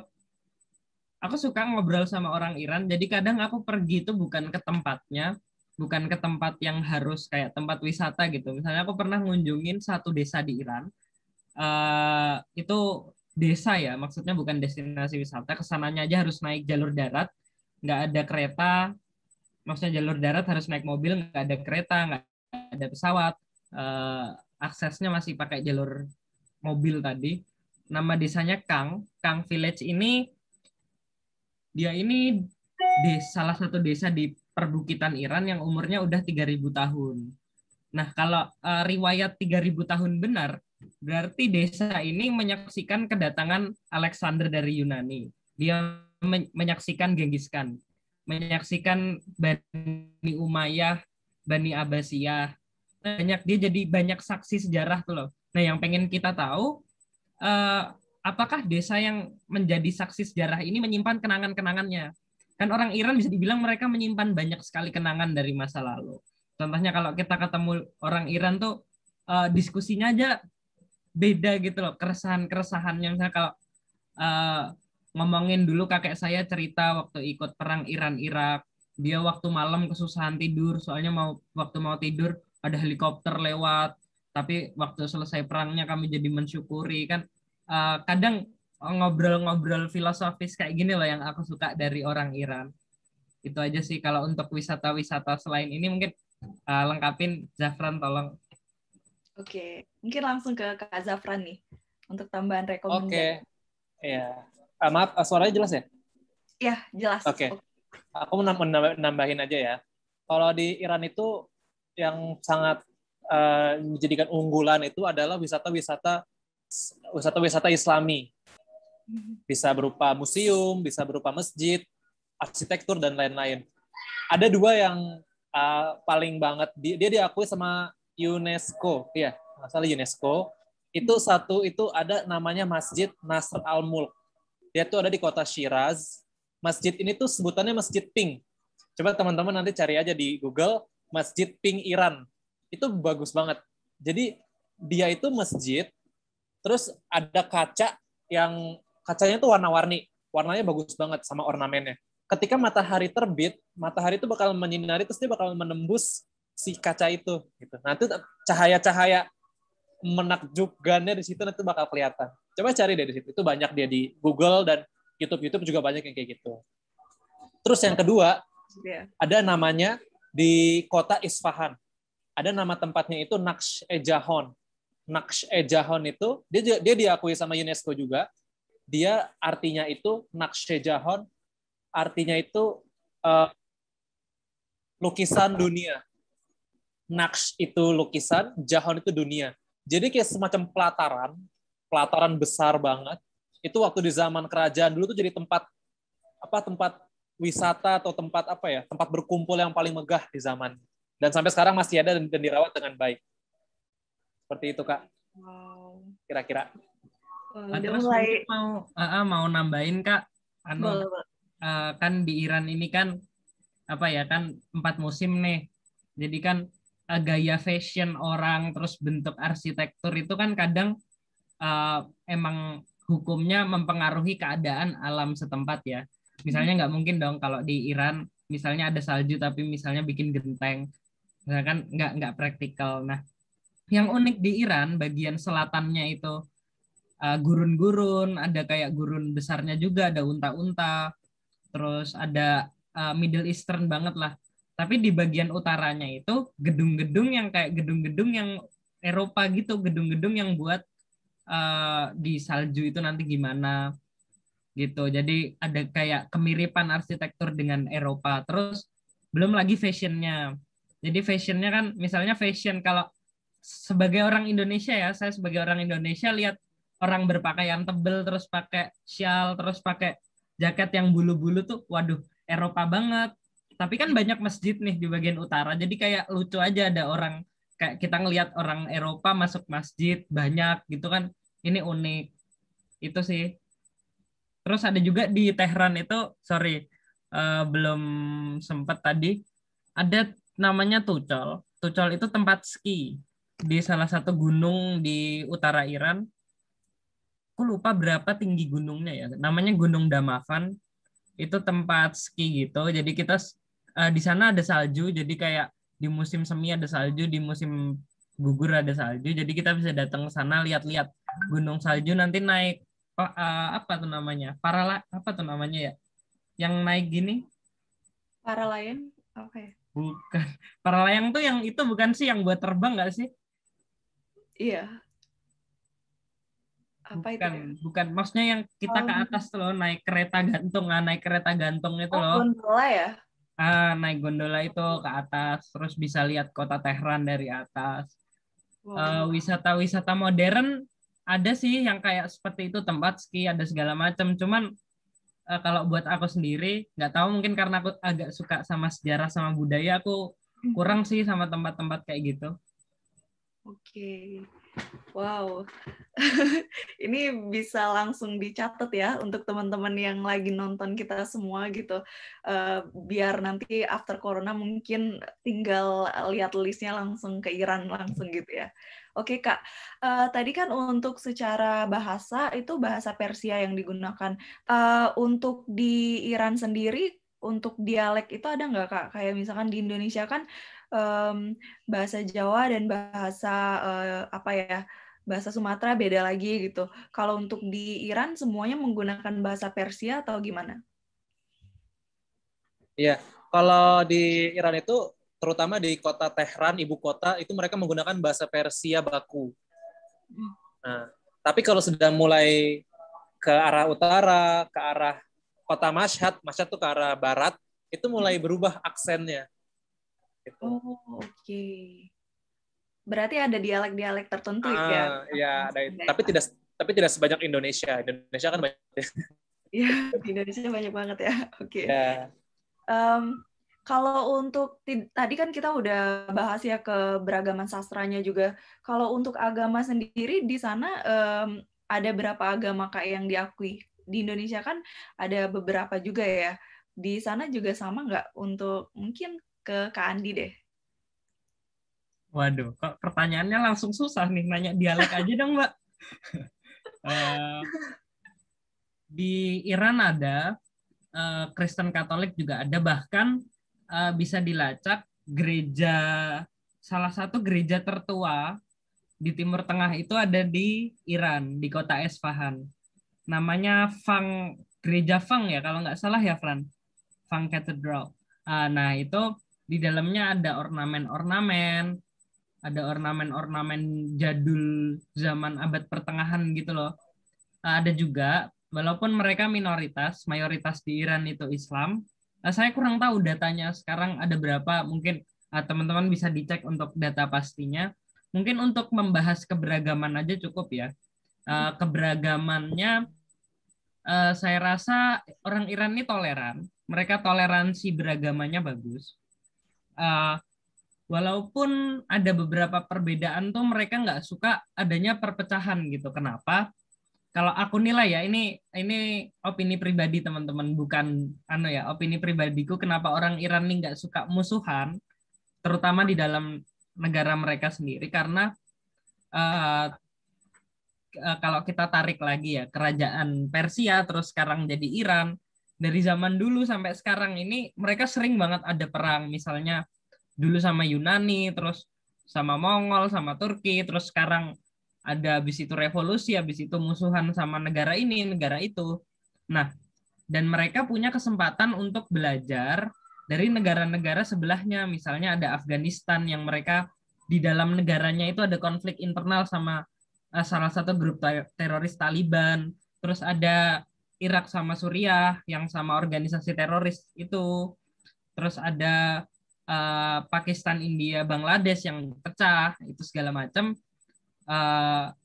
aku suka ngobrol sama orang Iran. Jadi kadang aku pergi itu bukan ke tempatnya, bukan ke tempat yang harus kayak tempat wisata gitu. Misalnya aku pernah ngunjungin satu desa di Iran. Itu desa ya, maksudnya bukan destinasi wisata. Kesananya aja harus naik jalur darat, nggak ada kereta. Maksudnya jalur darat harus naik mobil, nggak ada kereta, nggak ada pesawat. Aksesnya masih pakai jalur mobil tadi. Nama desanya Kang Village ini, dia ini salah satu desa di perbukitan Iran yang umurnya udah 3.000 tahun. Nah, kalau riwayat 3.000 tahun benar, berarti desa ini menyaksikan kedatangan Alexander dari Yunani. Dia menyaksikan Genghis Khan, menyaksikan Bani Umayyah, Bani Abbasiyah. Dia jadi banyak saksi sejarah tuh loh. Nah, yang pengen kita tahu, apakah desa yang menjadi saksi sejarah ini menyimpan kenangan-kenangannya? Kan orang Iran bisa dibilang mereka menyimpan banyak sekali kenangan dari masa lalu. Contohnya kalau kita ketemu orang Iran tuh diskusinya aja beda gitu loh, keresahan-keresahannya. Misalnya kalau ngomongin dulu kakek saya cerita waktu ikut perang Iran-Irak, dia waktu malam kesusahan tidur, soalnya waktu mau tidur ada helikopter lewat, tapi waktu selesai perangnya kami jadi mensyukuri. Kan kadang ngobrol-ngobrol filosofis kayak gini loh yang aku suka dari orang Iran. Itu aja sih kalau untuk wisata-wisata selain ini mungkin lengkapin, Zafran tolong. Oke, mungkin langsung ke Kak Zafran nih untuk tambahan rekomendasi. Oke, ya. Maaf, suaranya jelas ya? Iya, jelas. Oke. Aku nambahin aja ya. Kalau di Iran itu yang sangat menjadikan unggulan itu adalah wisata-wisata Islami. Bisa berupa museum, bisa berupa masjid, arsitektur dan lain-lain. Ada dua yang paling banget dia diakui sama UNESCO, ya, masalah UNESCO. Satu itu ada namanya Masjid Nasr al-Mulk. Dia tuh ada di kota Shiraz. Masjid ini tuh sebutannya Masjid Pink. Coba teman-teman nanti cari aja di Google Masjid Pink Iran. Itu bagus banget. Jadi dia itu masjid, terus ada kacanya tuh warna-warni. Warnanya bagus banget sama ornamennya. Ketika matahari terbit, matahari itu bakal menyinari, terus dia bakal menembus si kaca itu. Gitu. Nah itu cahaya-cahaya menakjubkannya di situ nanti bakal kelihatan. Coba cari deh di situ. Itu banyak dia di Google dan YouTube juga banyak yang kayak gitu. Terus yang kedua, ada namanya di kota Isfahan. Ada nama tempatnya itu Naqsh-e-Jahon. Naqsh-e-Jahon itu dia diakui sama UNESCO juga. Dia artinya itu Naqsh-e-Jahon, artinya itu lukisan dunia. Naqsh itu lukisan, Jahon itu dunia. Jadi kayak semacam pelataran besar banget. Itu waktu di zaman kerajaan dulu tuh jadi tempat wisata atau tempat berkumpul yang paling megah di zaman. Dan sampai sekarang masih ada dan dirawat dengan baik. Seperti itu, Kak. Wow. Kira-kira. Terus mau nambahin, Kak. Kan di Iran ini kan 4 musim nih. Jadi kan gaya fashion orang, terus bentuk arsitektur itu kan kadang emang hukumnya mempengaruhi keadaan alam setempat ya. Misalnya nggak mungkin dong kalau di Iran misalnya ada salju tapi misalnya bikin genteng, misalkan nggak praktikal. Nah, yang unik di Iran bagian selatannya itu gurun-gurun, ada kayak gurun besarnya juga, ada unta-unta, terus ada Middle Eastern banget lah. Tapi di bagian utaranya itu gedung-gedung yang kayak gedung-gedung yang Eropa gitu, gedung-gedung yang buat di salju itu nanti gimana gitu. Jadi ada kayak kemiripan arsitektur dengan Eropa. Terus belum lagi fashionnya. Jadi fashionnya kan misalnya fashion kalau sebagai orang Indonesia ya, saya sebagai orang Indonesia lihat orang berpakaian tebel terus pakai shawl terus pakai jaket yang bulu-bulu tuh, waduh, Eropa banget. Tapi kan banyak masjid nih di bagian utara, jadi kayak lucu aja ada orang kayak kita ngelihat orang Eropa masuk masjid banyak gitu kan, ini unik itu sih. Terus ada juga di Tehran itu, sorry belum sempat tadi, ada namanya Tuchol. Tuchol itu tempat ski di salah satu gunung di utara Iran. Aku lupa berapa tinggi gunungnya ya. Namanya Gunung Damavan. Itu tempat ski gitu. Jadi kita di sana ada salju. Jadi kayak di musim semi ada salju, di musim gugur ada salju. Jadi kita bisa datang ke sana lihat-lihat gunung salju nanti naik apa tuh namanya? Apa tuh namanya ya? Yang naik gini? Para lain, oke. Bukan. Paralayang tuh yang itu bukan sih yang buat terbang nggak sih? Iya. Apa itu Bukan, ya? bukan. Maksudnya yang kita ke Um, atas tuh loh, naik kereta gantung, naik kereta gantung itu oh, loh. gondola ya? Naik gondola itu ke atas, terus bisa lihat kota Tehran dari atas. Wow. Wisata-wisata modern ada sih yang kayak seperti itu, tempat ski ada segala macam. Cuman kalau buat aku sendiri nggak tahu, mungkin karena aku agak suka sama sejarah sama budaya, aku kurang sih sama tempat-tempat kayak gitu. Oke. Wow. Ini bisa langsung dicatat ya untuk teman-teman yang lagi nonton kita semua gitu. Biar nanti after corona mungkin tinggal lihat listnya langsung ke Iran langsung gitu ya. Oke Kak, tadi kan untuk secara bahasa itu bahasa Persia yang digunakan. Untuk di Iran sendiri, untuk dialek itu ada nggak Kak? Kayak misalkan di Indonesia kan bahasa Jawa dan bahasa apa ya, bahasa Sumatera beda lagi gitu. Kalau untuk di Iran semuanya menggunakan bahasa Persia atau gimana? Iya, kalau di Iran itu terutama di kota Tehran, ibu kota, itu mereka menggunakan bahasa Persia baku. Nah, tapi kalau sudah mulai ke arah utara, ke arah kota Mashhad, Mashhad itu ke arah barat, itu mulai berubah aksennya. Gitu. Oh, oke. Berarti ada dialek-dialek tertentu ya? Ya, ada itu. Tapi tidak sebanyak Indonesia. Indonesia kan banyak. Iya, di Indonesia banyak banget ya. Oke. Ya. Kalau untuk tadi kan kita udah bahas ya keberagaman sastranya juga. Kalau untuk agama sendiri di sana ada berapa agama Kak yang diakui? Di Indonesia kan ada beberapa juga ya. Di sana juga sama nggak? Untuk mungkin ke Kak Andi deh. Waduh, kok pertanyaannya langsung susah nih, nanya dialek aja dong, Mbak. Di Iran ada, Kristen Katolik juga ada, bahkan bisa dilacak gereja, salah satu gereja tertua di Timur Tengah itu ada di Iran, di kota Esfahan. Namanya Gereja Fang ya, kalau nggak salah ya, Fran. Fang Cathedral. Nah, itu di dalamnya ada ornamen-ornamen jadul zaman abad pertengahan gitu loh. Ada juga, walaupun mereka minoritas, mayoritas di Iran itu Islam. Saya kurang tahu datanya sekarang ada berapa, mungkin teman-teman bisa dicek untuk data pastinya. Mungkin untuk membahas keberagaman aja cukup ya. Keberagamannya, saya rasa orang Iran ini toleran. Mereka toleransi beragamanya bagus. Eh, Walaupun ada beberapa perbedaan tuh mereka nggak suka adanya perpecahan gitu. Kenapa? Kalau aku nilai ya, ini opini pribadi teman-teman, bukan ya, opini pribadiku kenapa orang Iran ini nggak suka musuhan, terutama di dalam negara mereka sendiri, karena uh, kalau kita tarik lagi ya, kerajaan Persia terus sekarang jadi Iran, dari zaman dulu sampai sekarang ini mereka sering banget ada perang, misalnya dulu sama Yunani, terus sama Mongol, sama Turki, terus sekarang ada habis itu revolusi, habis itu musuhan sama negara ini, negara itu. Nah, dan mereka punya kesempatan untuk belajar dari negara-negara sebelahnya. Misalnya ada Afghanistan yang mereka di dalam negaranya itu ada konflik internal sama salah satu grup teroris Taliban. Terus ada Irak sama Suriah yang sama organisasi teroris itu. Terus ada Pakistan, India, Bangladesh yang pecah, itu segala macam.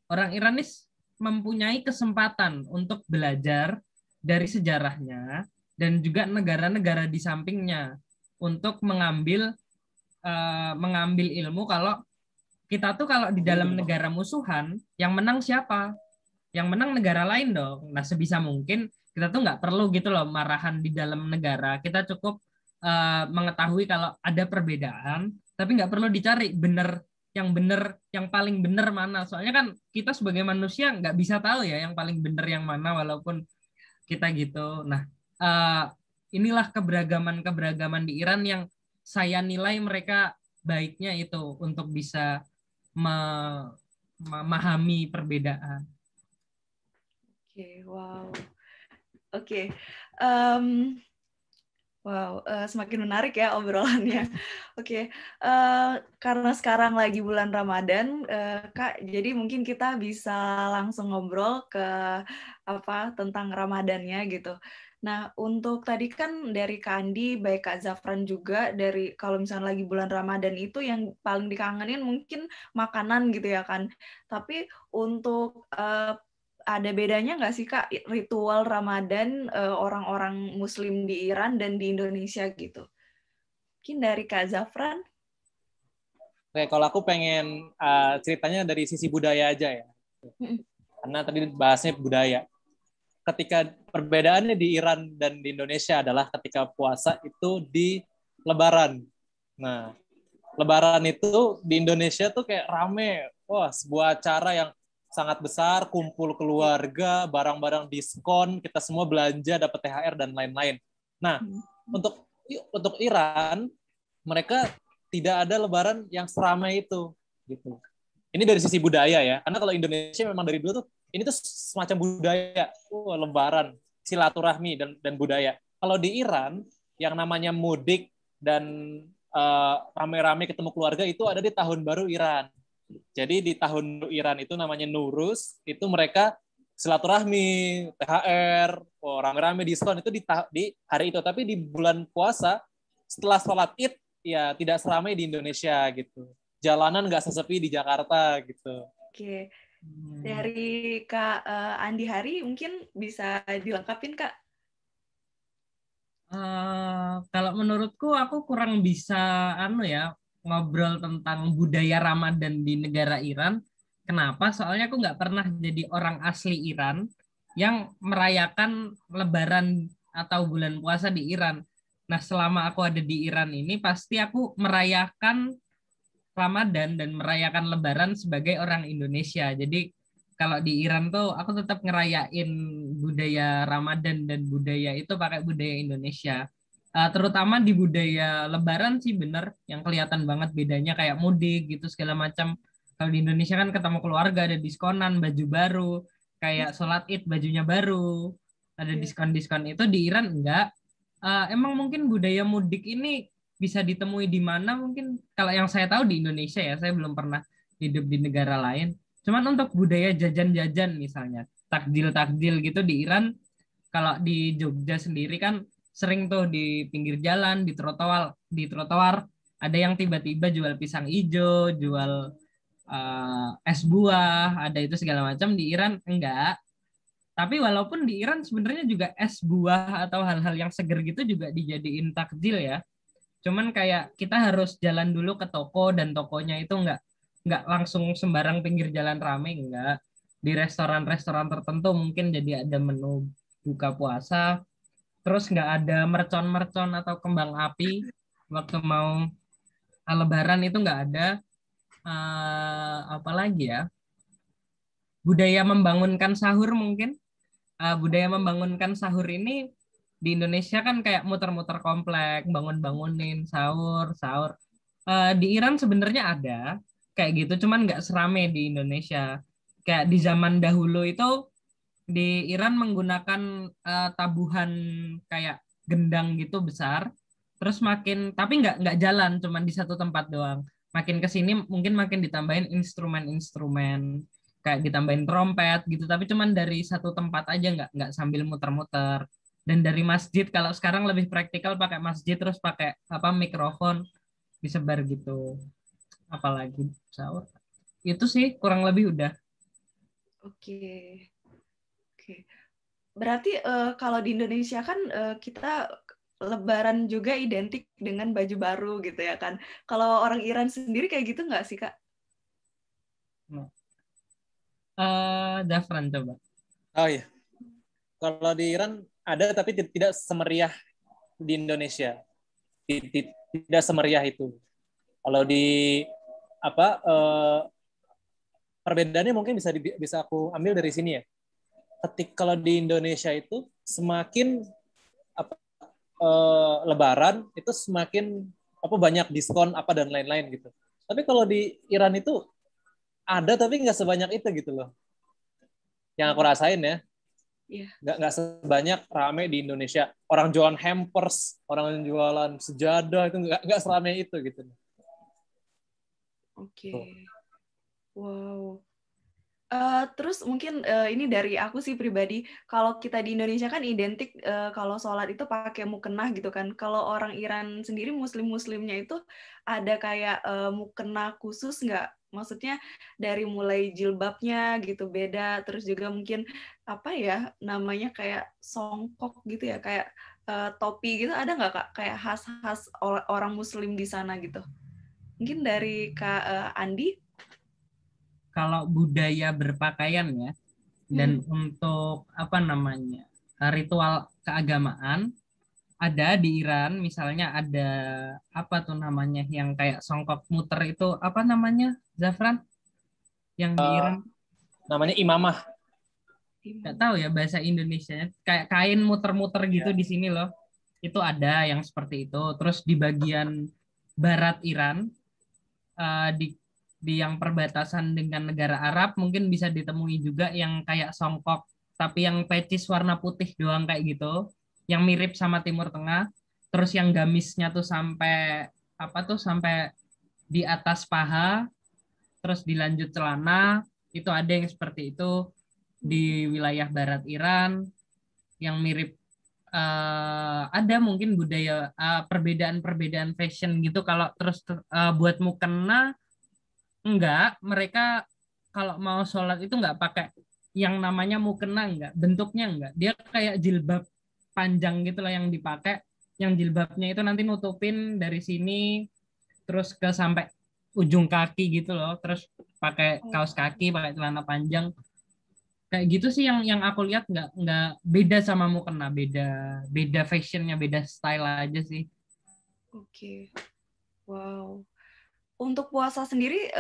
Orang Iranis mempunyai kesempatan untuk belajar dari sejarahnya dan juga negara-negara di sampingnya untuk mengambil ilmu kalau kita tuh kalau di dalam negara musuhan yang menang siapa? Yang menang negara lain dong. Nah sebisa mungkin kita tuh nggak perlu gitu loh marahan di dalam negara. Kita cukup mengetahui kalau ada perbedaan, tapi nggak perlu dicari bener, yang paling bener mana. Soalnya kan kita sebagai manusia nggak bisa tahu ya yang paling bener yang mana, walaupun kita gitu. Nah, eh, inilah keberagaman di Iran yang saya nilai mereka baiknya itu untuk bisa memahami perbedaan. Oke, wow. Oke. Em, Wow, semakin menarik ya obrolannya. Oke, karena sekarang lagi bulan Ramadan, Kak, jadi mungkin kita bisa langsung ngobrol ke apa tentang Ramadannya gitu. Nah, untuk tadi kan dari Kak Andi, baik Kak Zafran juga dari kalau misalnya lagi bulan Ramadan itu yang paling dikangenin mungkin makanan gitu ya kan. Tapi untuk ada bedanya nggak sih Kak ritual Ramadan orang-orang Muslim di Iran dan di Indonesia gitu? Mungkin dari Kak Zafran. Oke, kalau aku pengen ceritanya dari sisi budaya aja ya. Karena tadi bahasnya budaya. Ketika perbedaannya di Iran dan di Indonesia adalah ketika puasa itu di Lebaran. Nah, Lebaran itu di Indonesia tuh kayak rame. Wah, sebuah acara yang sangat besar, kumpul keluarga, barang-barang diskon, kita semua belanja, dapat THR dan lain-lain. Nah, untuk Iran, mereka tidak ada Lebaran yang seramai itu, gitu. Ini dari sisi budaya ya, karena kalau Indonesia memang dari dulu tuh ini tuh semacam budaya, Lebaran, silaturahmi dan budaya. Kalau di Iran, yang namanya mudik dan rame-rame ketemu keluarga itu ada di tahun baru Iran. Jadi di tahun baru Iran itu namanya Nuruz, itu mereka silaturahmi, THR, rame-rame diskon itu di hari itu. Tapi di bulan puasa setelah sholat Id ya tidak seramai di Indonesia gitu. Jalanan nggak sesepi di Jakarta gitu. Oke, dari Kak Andi Hari mungkin bisa dilengkapin Kak. Kalau menurutku aku kurang bisa ngobrol tentang budaya Ramadan di negara Iran. Kenapa? Soalnya aku nggak pernah jadi orang asli Iran yang merayakan Lebaran atau bulan puasa di Iran. Nah, selama aku ada di Iran ini pasti aku merayakan Ramadan dan merayakan Lebaran sebagai orang Indonesia. Jadi kalau di Iran tuh aku tetap ngerayain budaya Ramadan dan budaya itu pakai budaya Indonesia. Terutama di budaya Lebaran sih bener yang kelihatan banget bedanya kayak mudik gitu segala macam. Kalau di Indonesia kan ketemu keluarga ada diskonan baju baru, kayak sholat Id bajunya baru, ada diskon-diskon itu di Iran enggak. Emang mungkin budaya mudik ini bisa ditemui di mana mungkin kalau yang saya tahu di Indonesia ya, saya belum pernah hidup di negara lain. Cuman untuk budaya jajan-jajan misalnya, takjil-takjil gitu di Iran, kalau di Jogja sendiri kan sering tuh di pinggir jalan, di trotoar ada yang tiba-tiba jual pisang hijau, jual es buah, ada itu segala macam. Di Iran enggak. Tapi walaupun di Iran sebenarnya juga es buah atau hal-hal yang seger gitu juga dijadiin takjil ya. Cuman kayak kita harus jalan dulu ke toko dan tokonya itu nggak langsung sembarang pinggir jalan rame, nggak. Di restoran-restoran tertentu mungkin jadi ada menu buka puasa, terus nggak ada mercon-mercon atau kembang api waktu mau Lebaran itu nggak ada. Apalagi ya, budaya membangunkan sahur mungkin. Budaya membangunkan sahur ini di Indonesia kan kayak muter-muter komplek, bangun-bangunin, sahur, sahur. Di Iran sebenarnya ada kayak gitu, cuman nggak serame di Indonesia. Kayak di zaman dahulu itu di Iran menggunakan tabuhan kayak gendang gitu besar, terus tapi nggak jalan, cuman di satu tempat doang. Makin ke sini mungkin makin ditambahin instrumen-instrumen kayak ditambahin trompet gitu, tapi cuman dari satu tempat aja nggak sambil muter-muter. Dan dari masjid kalau sekarang lebih praktikal pakai masjid terus pakai apa mikrofon disebar gitu. Apalagi sahur. Itu sih kurang lebih udah. Oke. Oke. Berarti kalau di Indonesia kan kita Lebaran juga identik dengan baju baru gitu ya kan. Kalau orang Iran sendiri kayak gitu nggak sih Kak? Dafran coba. Oh iya. Kalau di Iran ada tapi tidak semeriah di Indonesia. tidak semeriah itu. Kalau di apa perbedaannya mungkin bisa aku ambil dari sini ya. Kalau di Indonesia itu semakin apa, Lebaran itu semakin banyak diskon apa dan lain-lain gitu. Tapi kalau di Iran itu ada tapi nggak sebanyak itu gitu loh. Yang aku rasain ya. Iya. Nggak sebanyak rame di Indonesia. Orang jualan hampers, orang jualan sejadah itu nggak seramai itu gitu. Oke. Wow. Terus mungkin ini dari aku sih pribadi, kalau kita di Indonesia kan identik kalau sholat itu pakai mukena gitu kan. Kalau orang Iran sendiri, muslimnya itu ada kayak mukena khusus nggak? Maksudnya dari mulai jilbabnya gitu beda, terus juga mungkin apa ya namanya kayak songkok gitu ya, kayak topi gitu, ada nggak Kak? Kayak khas-khas orang muslim di sana gitu. Mungkin dari Kak Andi? Kalau budaya berpakaian ya, dan untuk apa namanya ritual keagamaan ada di Iran, misalnya ada apa tuh namanya yang kayak songkok muter itu apa namanya, Zafran, yang di Iran? Namanya imamah. Nggak tahu ya bahasa Indonesianya, kayak kain muter-muter gitu di sini loh. Itu ada yang seperti itu. Terus di bagian barat Iran, di yang perbatasan dengan negara Arab mungkin bisa ditemui juga yang kayak songkok tapi yang pecis warna putih doang kayak gitu, yang mirip sama Timur Tengah. Terus yang gamisnya tuh sampai apa tuh, sampai di atas paha, terus dilanjut celana, itu ada yang seperti itu di wilayah barat Iran. Yang mirip ada mungkin budaya perbedaan-perbedaan fashion gitu. Kalau terus buat mukena, enggak, mereka kalau mau sholat itu enggak pakai yang namanya mukena, enggak, bentuknya enggak. Dia kayak jilbab panjang gitu lah yang dipakai. Yang jilbabnya itu nanti nutupin dari sini terus ke sampai ujung kaki gitu loh. Terus pakai kaos kaki, pakai celana panjang. Kayak gitu sih yang aku lihat, enggak beda sama mukena, beda fashionnya, beda style aja sih. Oke. Wow. Untuk puasa sendiri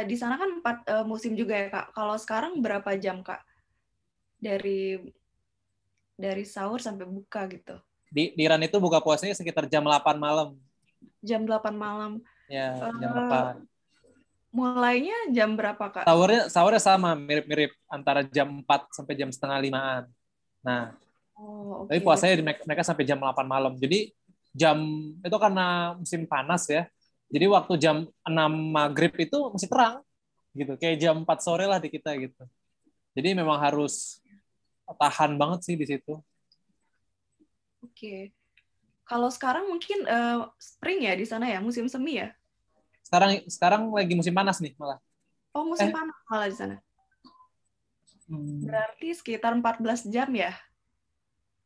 di sana kan 4 musim juga ya Kak. Kalau sekarang berapa jam Kak? Dari sahur sampai buka gitu. Di Iran itu buka puasanya sekitar jam 8 malam. Jam 8 malam. Ya, jam 8. Mulainya jam berapa Kak? Sahurnya sama, mirip-mirip antara jam 4 sampai jam setengah 5-an. Nah, tapi puasanya mereka sampai jam 8 malam. Jadi jam itu karena musim panas ya. Jadi waktu jam 6 maghrib itu masih terang gitu. Kayak jam 4 sore lah di kita gitu. Jadi memang harus tahan banget sih di situ. Oke. Kalau sekarang mungkin spring ya di sana ya, musim semi ya? Sekarang lagi musim panas nih malah. Oh, musim panas malah di sana. Berarti sekitar 14 jam ya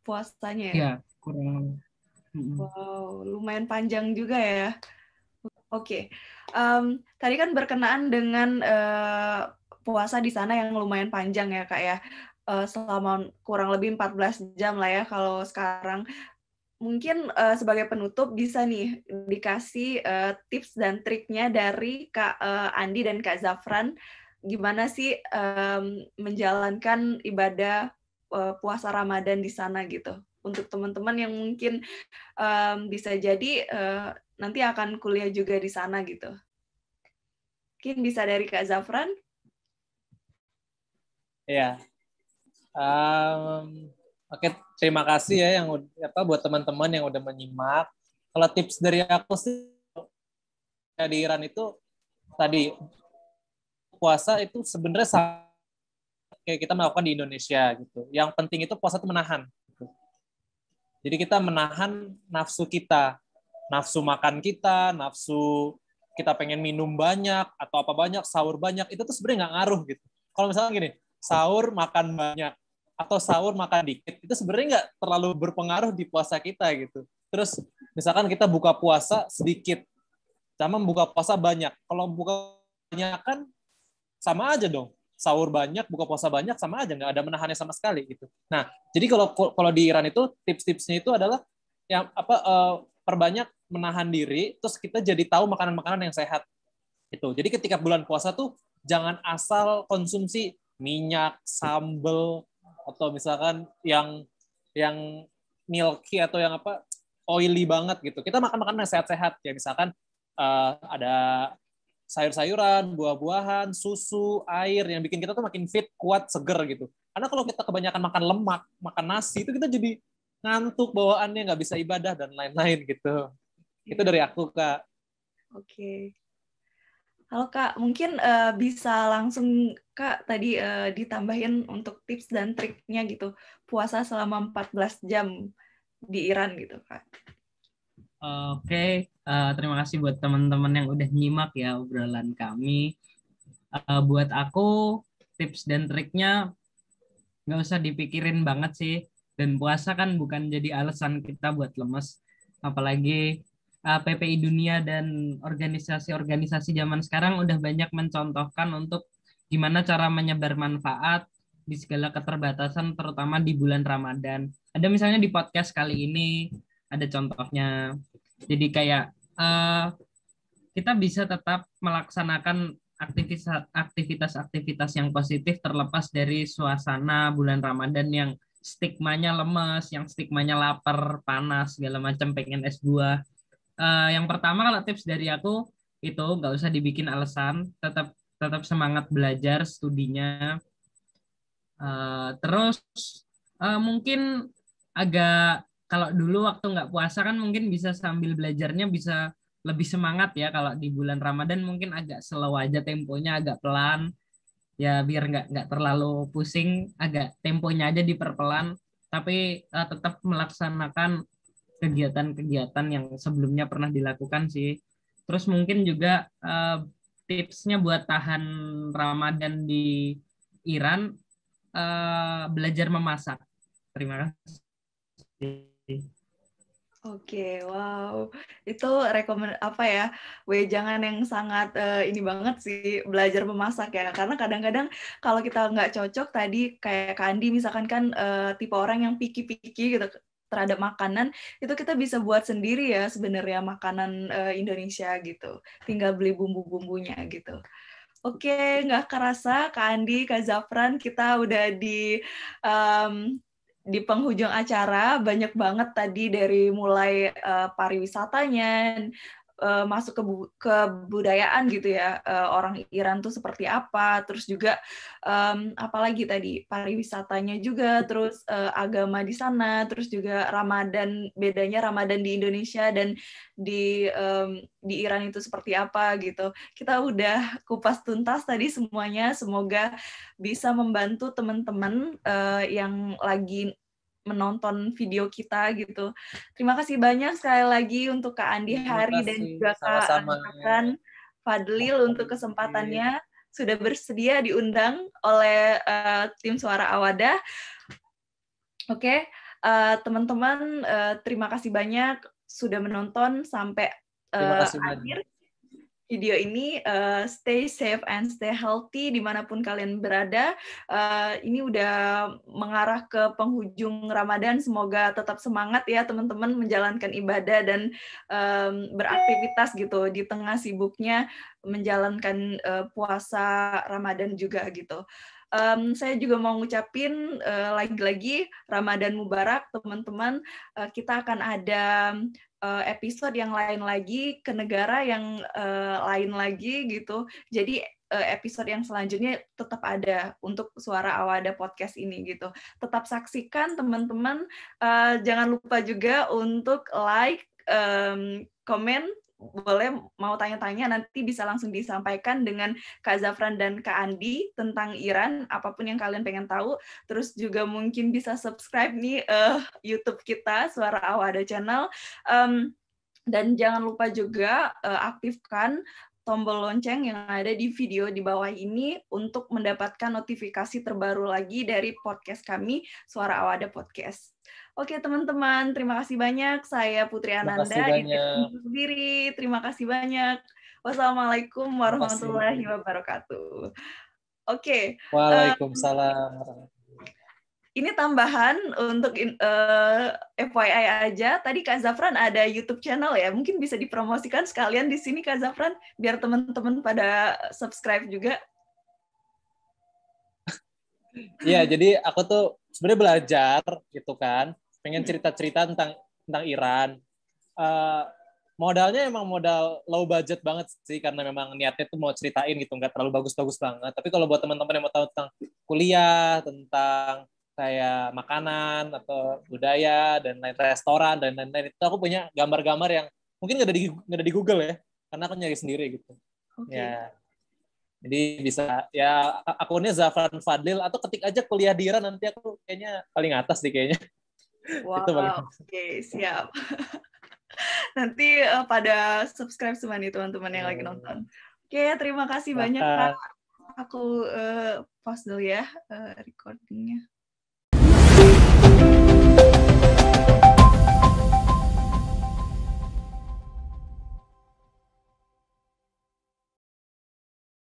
puasanya ya? Iya, kurang. Wow, lumayan panjang juga ya. Oke. Tadi kan berkenaan dengan puasa di sana yang lumayan panjang ya, Kak ya. Selama kurang lebih 14 jam lah ya kalau sekarang. Mungkin sebagai penutup bisa nih dikasih tips dan triknya dari Kak Andi dan Kak Zafran, gimana sih menjalankan ibadah puasa Ramadan di sana gitu. Untuk teman-teman yang mungkin bisa jadi nanti akan kuliah juga di sana gitu. Mungkin bisa dari Kak Zafran. Iya. Oke, terima kasih ya buat teman-teman yang udah menyimak. Kalau tips dari aku sih di Iran itu tadi puasa itu sebenarnya sama kayak kita melakukan di Indonesia gitu. Yang penting itu puasa itu menahan. Gitu. Jadi kita menahan nafsu kita, nafsu makan kita, nafsu kita pengen minum banyak atau apa banyak, sahur banyak, itu tuh sebenarnya nggak ngaruh gitu. Kalau misalnya gini, sahur makan banyak atau sahur makan dikit, itu sebenarnya nggak terlalu berpengaruh di puasa kita gitu. Terus misalkan kita buka puasa sedikit, sama buka puasa banyak. Kalau buka banyak kan sama aja dong. Sahur banyak, buka puasa banyak sama aja, nggak ada menahannya sama sekali gitu. Nah, jadi kalau di Iran itu tips-tipsnya itu adalah yang perbanyak menahan diri, terus kita jadi tahu makanan-makanan yang sehat. Itu. Jadi ketika bulan puasa tuh jangan asal konsumsi minyak, sambel, atau misalkan yang milky atau yang oily banget gitu. Kita makan makanan yang sehat-sehat, ya misalkan ada sayur-sayuran, buah-buahan, susu, air yang bikin kita tuh makin fit, kuat, seger gitu. Karena kalau kita kebanyakan makan lemak, makan nasi, itu kita jadi ngantuk bawaannya, nggak bisa ibadah dan lain-lain gitu. Itu dari aku, Kak. Oke. Halo Kak, mungkin bisa langsung Kak tadi ditambahin untuk tips dan triknya gitu, puasa selama 14 jam di Iran gitu Kak. Oke, terima kasih buat teman-teman yang udah nyimak ya obrolan kami. Buat aku, tips dan triknya nggak usah dipikirin banget sih. Dan puasa kan bukan jadi alasan kita buat lemes. Apalagi PPI Dunia dan organisasi-organisasi zaman sekarang udah banyak mencontohkan untuk gimana cara menyebar manfaat di segala keterbatasan, terutama di bulan Ramadan. Ada misalnya di podcast kali ini, ada contohnya. Jadi kayak kita bisa tetap melaksanakan aktivitas-aktivitas yang positif terlepas dari suasana bulan Ramadan yang stigmanya lemes, yang stigmanya lapar, panas, segala macam, pengen es buah. Yang pertama kalau tips dari aku itu nggak usah dibikin alasan, tetap tetap semangat belajar studinya. Terus mungkin agak kalau dulu waktu nggak puasa kan mungkin bisa sambil belajarnya bisa lebih semangat ya. Kalau di bulan Ramadan mungkin agak slow aja temponya, agak pelan ya biar nggak terlalu pusing, agak temponya aja diperpelan tapi tetap melaksanakan kegiatan-kegiatan yang sebelumnya pernah dilakukan sih. Terus mungkin juga tipsnya buat tahan Ramadan di Iran, belajar memasak. Terima kasih. Oke, wow. Itu apa ya? Wejangan yang sangat ini banget sih belajar memasak ya. Karena kadang-kadang kalau kita nggak cocok tadi kayak Kak Andi misalkan kan tipe orang yang picky-picky gitu terhadap makanan, itu kita bisa buat sendiri ya sebenarnya makanan Indonesia gitu. Tinggal beli bumbu-bumbunya gitu. Oke, nggak kerasa Kak Andi, Kak Zafran, kita udah di penghujung acara. Banyak banget tadi dari mulai pariwisatanya, masuk ke kebudayaan gitu ya, orang Iran tuh seperti apa, terus juga apalagi tadi pariwisatanya juga, terus agama di sana, terus juga Ramadan, bedanya Ramadan di Indonesia dan di Iran itu seperti apa gitu. Kita udah kupas tuntas tadi semuanya, semoga bisa membantu teman-teman yang lagi menonton video kita gitu. Terima kasih banyak sekali lagi untuk Kak Andi Terima Hari dan kasih, juga Kak sama-sama. Fadlil untuk kesempatannya sudah bersedia diundang oleh tim Suara Awadah. Oke, teman-teman terima kasih banyak sudah menonton sampai akhir video ini. Stay safe and stay healthy dimanapun kalian berada. Ini udah mengarah ke penghujung Ramadan. Semoga tetap semangat ya teman-teman menjalankan ibadah dan beraktivitas gitu di tengah sibuknya menjalankan puasa Ramadan juga gitu. Saya juga mau ngucapin lagi-lagi Ramadan Mubarak teman-teman. Kita akan ada episode yang lain lagi ke negara yang lain lagi gitu. Jadi episode yang selanjutnya tetap ada untuk Suara Awadah podcast ini gitu. Tetap saksikan teman-teman. Jangan lupa juga untuk like, komen. Boleh mau tanya-tanya nanti bisa langsung disampaikan dengan Kak Zafran dan Kak Andi tentang Iran, apapun yang kalian pengen tahu. Terus juga mungkin bisa subscribe nih YouTube kita, Suara Awadah Channel. Dan jangan lupa juga aktifkan tombol lonceng yang ada di video di bawah ini untuk mendapatkan notifikasi terbaru lagi dari podcast kami, Suara Awadah Podcast. Oke teman-teman, terima kasih banyak. Saya Putri Ananda, sendiri. Terima kasih banyak. Wassalamualaikum warahmatullahi wabarakatuh. Oke. Waalaikumsalam. Ini tambahan untuk FYI aja. Tadi Kak Zafran ada YouTube channel ya. Mungkin bisa dipromosikan sekalian di sini Kak Zafran, biar teman-teman pada subscribe juga. Iya, jadi aku tuh sebenarnya belajar gitu kan, pengen cerita-cerita tentang Iran. Modalnya emang modal low budget banget sih, karena memang niatnya tuh mau ceritain gitu, nggak terlalu bagus-bagus banget. Tapi kalau buat teman-teman yang mau tahu tentang kuliah, tentang kayak makanan atau budaya dan lain restoran dan lain-lain, itu aku punya gambar-gambar yang mungkin nggak ada di Google ya, karena aku nyari sendiri gitu. Oke. Ya, jadi bisa ya akunnya Zafran Fadlil, atau ketik aja kuliah di Iran, nanti aku kayaknya paling atas deh kayaknya. Itu paling Wow, oke, siap. Nanti pada subscribe semua nih teman-teman yang lagi nonton. Oke, terima kasih banyak Kak. Aku pause dulu ya recordingnya.